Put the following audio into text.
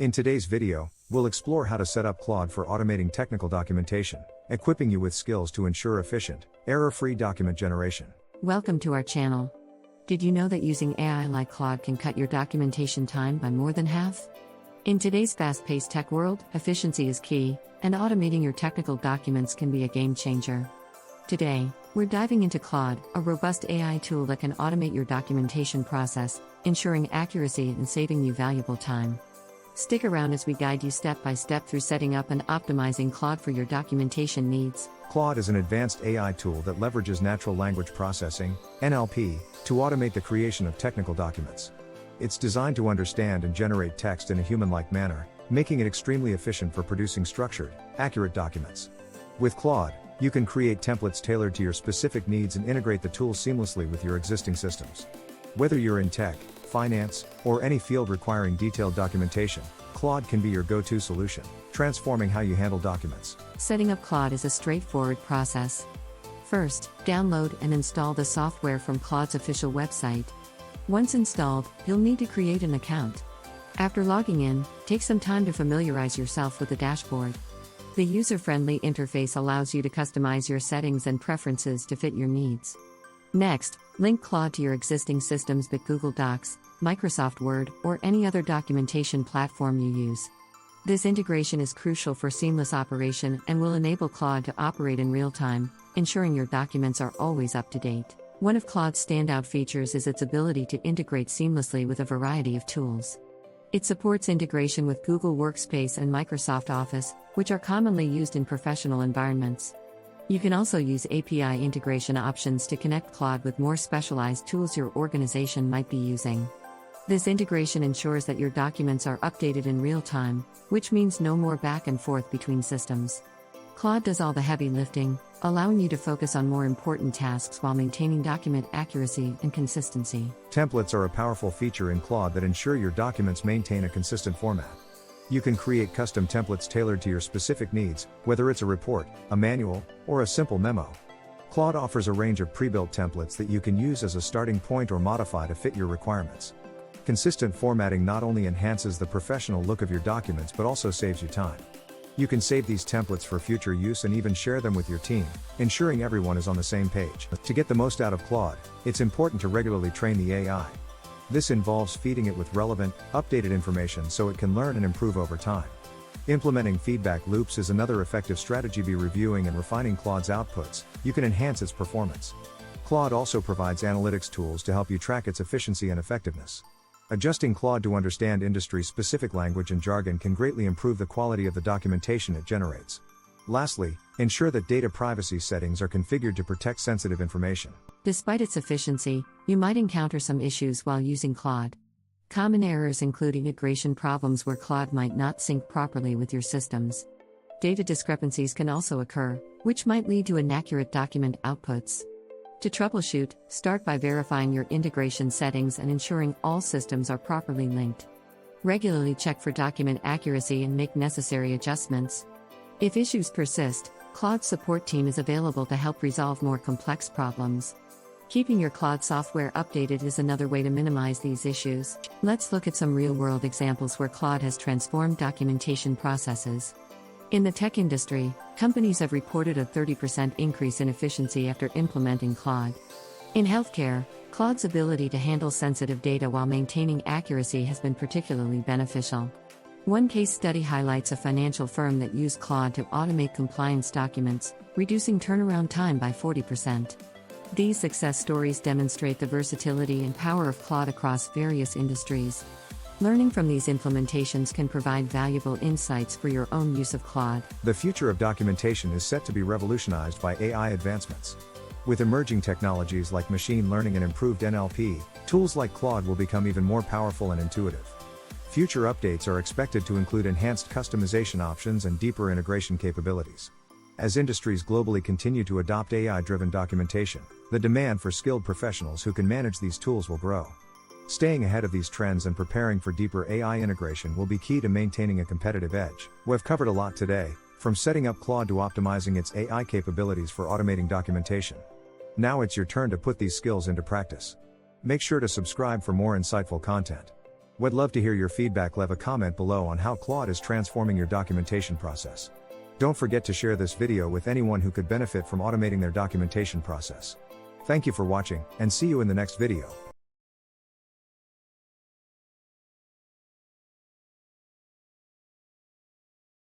In today's video, we'll explore how to set up Claude for automating technical documentation, equipping you with skills to ensure efficient, error-free document generation. Welcome to our channel. Did you know that using AI like Claude can cut your documentation time by more than half? In today's fast-paced tech world, efficiency is key, and automating your technical documents can be a game changer. Today, we're diving into Claude, a robust AI tool that can automate your documentation process, ensuring accuracy and saving you valuable time. Stick around as we guide you step by step through setting up and optimizing Claude for your documentation needs. Claude is an advanced AI tool that leverages natural language processing, NLP, to automate the creation of technical documents. It's designed to understand and generate text in a human-like manner, making it extremely efficient for producing structured, accurate documents. With Claude, you can create templates tailored to your specific needs and integrate the tool seamlessly with your existing systems. Whether you're in tech, finance, or any field requiring detailed documentation, Claude can be your go-to solution, transforming how you handle documents. Setting up Claude is a straightforward process. First, download and install the software from Claude's official website. Once installed, you'll need to create an account. After logging in, take some time to familiarize yourself with the dashboard. The user-friendly interface allows you to customize your settings and preferences to fit your needs. Next, link Claude to your existing systems like Google Docs, Microsoft Word, or any other documentation platform you use. This integration is crucial for seamless operation and will enable Claude to operate in real time, ensuring your documents are always up to date. One of Claude's standout features is its ability to integrate seamlessly with a variety of tools. It supports integration with Google Workspace and Microsoft Office, which are commonly used in professional environments. You can also use API integration options to connect Claude with more specialized tools your organization might be using. This integration ensures that your documents are updated in real time, which means no more back and forth between systems. Claude does all the heavy lifting, allowing you to focus on more important tasks while maintaining document accuracy and consistency. Templates are a powerful feature in Claude that ensure your documents maintain a consistent format. You can create custom templates tailored to your specific needs, whether it's a report, a manual, or a simple memo. Claude offers a range of pre-built templates that you can use as a starting point or modify to fit your requirements. Consistent formatting not only enhances the professional look of your documents but also saves you time. You can save these templates for future use and even share them with your team, ensuring everyone is on the same page. To get the most out of Claude, it's important to regularly train the AI. This involves feeding it with relevant, updated information so it can learn and improve over time. Implementing feedback loops is another effective strategy. By reviewing and refining Claude's outputs, you can enhance its performance. Claude also provides analytics tools to help you track its efficiency and effectiveness. Adjusting Claude to understand industry-specific language and jargon can greatly improve the quality of the documentation it generates. Lastly, ensure that data privacy settings are configured to protect sensitive information. Despite its efficiency, you might encounter some issues while using Claude. Common errors include integration problems where Claude might not sync properly with your systems. Data discrepancies can also occur, which might lead to inaccurate document outputs. To troubleshoot, start by verifying your integration settings and ensuring all systems are properly linked. Regularly check for document accuracy and make necessary adjustments. If issues persist, Claude's support team is available to help resolve more complex problems. Keeping your Claude software updated is another way to minimize these issues. Let's look at some real-world examples where Claude has transformed documentation processes. In the tech industry, companies have reported a 30% increase in efficiency after implementing Claude. In healthcare, Claude's ability to handle sensitive data while maintaining accuracy has been particularly beneficial. One case study highlights a financial firm that used Claude to automate compliance documents, reducing turnaround time by 40%. These success stories demonstrate the versatility and power of Claude across various industries. Learning from these implementations can provide valuable insights for your own use of Claude. The future of documentation is set to be revolutionized by AI advancements. With emerging technologies like machine learning and improved NLP, tools like Claude will become even more powerful and intuitive. Future updates are expected to include enhanced customization options and deeper integration capabilities. As industries globally continue to adopt AI-driven documentation, the demand for skilled professionals who can manage these tools will grow. Staying ahead of these trends and preparing for deeper AI integration will be key to maintaining a competitive edge. We've covered a lot today, from setting up Claude to optimizing its AI capabilities for automating documentation. Now it's your turn to put these skills into practice. Make sure to subscribe for more insightful content. Would love to hear your feedback. Leave a comment below on how Claude is transforming your documentation process. Don't forget to share this video with anyone who could benefit from automating their documentation process. Thank you for watching, and see you in the next video.